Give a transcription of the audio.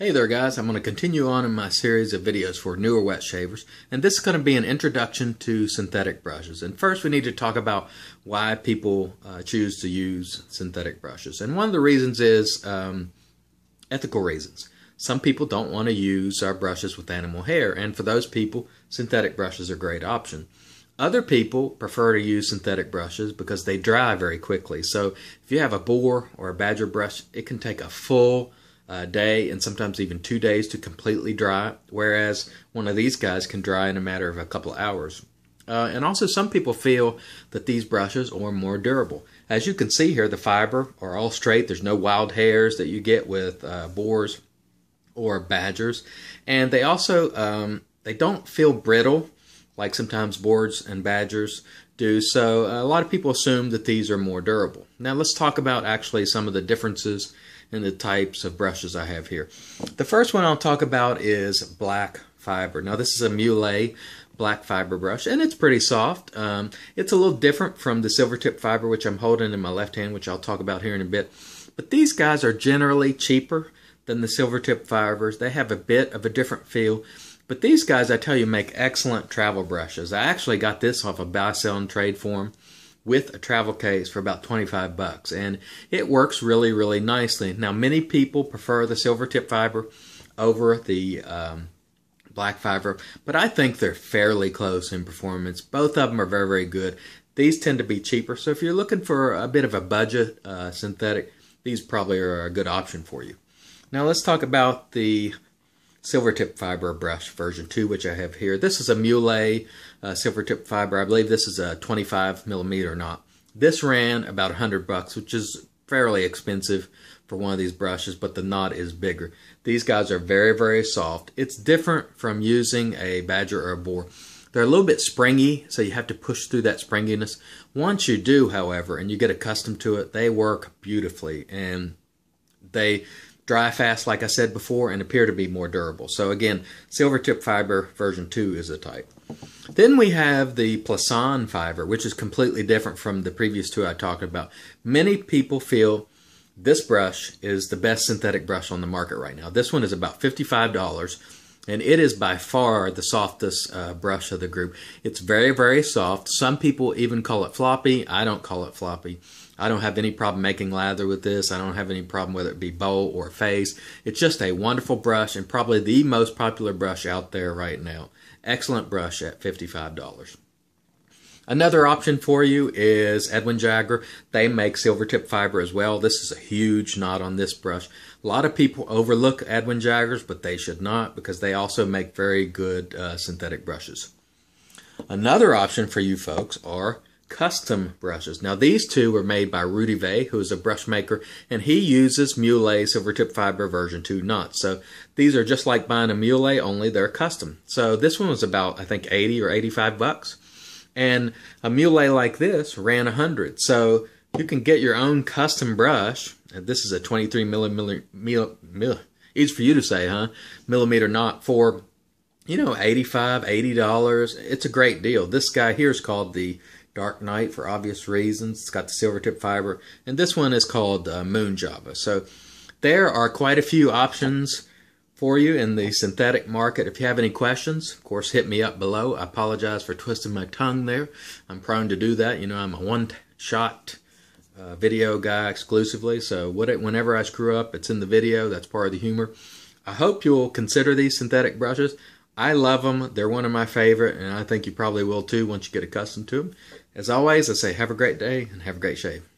Hey there guys, I'm going to continue on in my series of videos for newer wet shavers, and this is going to be an introduction to synthetic brushes. And first we need to talk about why people choose to use synthetic brushes. And one of the reasons is ethical reasons. Some people don't want to use our brushes with animal hair, and for those people synthetic brushes are a great option. Other people prefer to use synthetic brushes because they dry very quickly. So if you have a boar or a badger brush, it can take a full day and sometimes even 2 days to completely dry, whereas one of these guys can dry in a matter of a couple of hours. And also some people feel that these brushes are more durable. As you can see here, the fiber are all straight. There's no wild hairs that you get with boars or badgers. And they also they don't feel brittle like sometimes boars and badgers do. So a lot of people assume that these are more durable. Now let's talk about actually some of the differences in the types of brushes I have here. The first one I'll talk about is black fiber. Now this is a Muley black fiber brush, and it's pretty soft. It's a little different from the silver tip fiber, which I'm holding in my left hand, which I'll talk about here in a bit. But these guys are generally cheaper than the silver tip fibers. They have a bit of a different feel. But these guys, I tell you, make excellent travel brushes. I actually got this off a buy, sell, and trade forum with a travel case for about 25 bucks, and it works really, really nicely. Now, many people prefer the silver tip fiber over the black fiber, but I think they're fairly close in performance. Both of them are very, very good. These tend to be cheaper, so if you're looking for a bit of a budget synthetic, these probably are a good option for you. Now, let's talk about the silver tip fiber brush version 2, which I have here. This is a Muley silver tip fiber. I believe this is a 25mm knot. This ran about 100 bucks, which is fairly expensive for one of these brushes, but the knot is bigger. These guys are very, very soft. It's different from using a badger or a boar. They're a little bit springy, so you have to push through that springiness. Once you do, however, and you get accustomed to it, they work beautifully, and they dry fast, like I said before, and appear to be more durable. So again, silver tip fiber version 2 is the type. Then we have the Plasson fiber, which is completely different from the previous two I talked about. Many people feel this brush is the best synthetic brush on the market right now. This one is about $55, and it is by far the softest brush of the group. It's very, very soft. Some people even call it floppy. I don't call it floppy. I don't have any problem making lather with this. I don't have any problem whether it be bowl or face. It's just a wonderful brush and probably the most popular brush out there right now. Excellent brush at $55. Another option for you is Edwin Jagger. They make silver tip fiber as well. This is a huge knot on this brush. A lot of people overlook Edwin Jaggers, but they should not, because they also make very good synthetic brushes. Another option for you folks are custom brushes. Now these two were made by Rudy Vey, who is a brush maker, and he uses Muley silver tip fiber version 2 knots. So these are just like buying a Muley, only they're custom. So this one was about, I think, 80 or 85 bucks. And a Muley like this ran 100. So you can get your own custom brush. And this is a 23 millimeter, easy for you to say, huh? Millimeter knot for, you know, $85, $80. It's a great deal. This guy here is called the Dark Knight for obvious reasons. It's got the silver tip fiber, and this one is called Moon Java. So there are quite a few options for you in the synthetic market. If you have any questions, of course, hit me up below. I apologize for twisting my tongue there. I'm prone to do that. You know, I'm a one-shot video guy exclusively, so whenever I screw up, it's in the video. That's part of the humor. I hope you'll consider these synthetic brushes. I love them. They're one of my favorite, and I think you probably will too once you get accustomed to them. As always, I say have a great day and have a great shave.